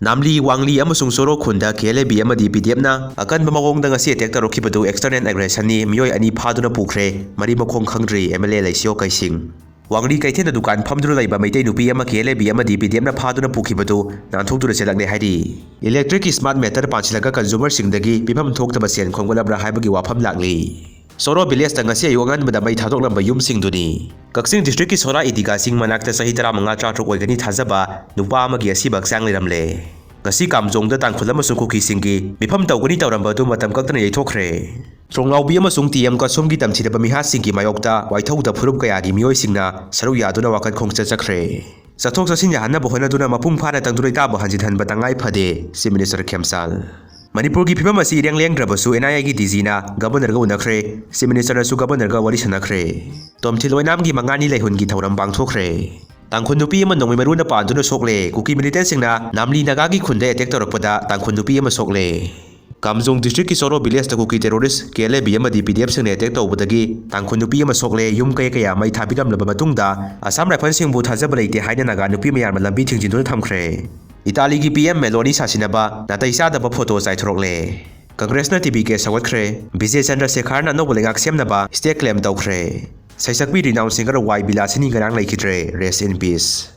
Namli Wangli amasung Soro khunda KLB amadi PDF na akan bamagongda ngasi attack tarokibadu external aggression ni miyoi ani phaduna pukre mari makhong khangdri MLA Laisio Kaising Wangli kaithena dukan phamdru laiba maitai nupi ama KLB amadi PDF na phaduna pukibadu nanthokdura selakne haidi electric smart meter panchilaga consumer singdagi pifam thoktaba sen khongolabra haibagi wafam lakli Soro village ta ngasi ayongan bada mai thadoklam bayum singduni Kaksing district ki Sora Idiga sing manakta sahi tara manga chatruk oigani thajaba nupa amagi asi baksang liramle ngasi kamjongda tangkhul amasung kuki singgi mifam tawgani tawrambadu matam kaktana yaithokre Tronglaubi amasung TM ka somgi tamchidaba miha singgi mayokta waithauda phurup kayagi miyoi singna saru yaduna wakat khongcha chakre Sathok sasin yahanna bohonaduna mapung phana tangdurai tabo hanjithan batangai phade Chief Minister Khemsal Manipur ki phimam asi ireng lengdrabasu NIA gi DG na governor ga unakre Chief Minister su governor ga wari sanakre Tomthiloinam gi mangani leihun gi thauram bangthokre Tangkhun nupi ama nongmi maruna panduna sokle kuki militant singna namli naga gi khunde attack torakpada tangkhun nupi ama sokle Kamjong district ki Soro village ta kuki terrorist KLB amadi PDF sing attack tawbadagi tangkhun nupi ama sokle yum kaya mai thabiram laba matungda Assam Rifle singbu thajaba leite haina naga nupi mayar lambi thingjinduna thamkhre Italy ki PM Meloni sasinaba natai sadaba photo chaitrokle Congress na TV ke sawatkhre Vijay Chandrasekhar na nobolengak semnaba state claim tawkhre Saisakbi renowned singer Y Bilasini garang laikhidre rest in peace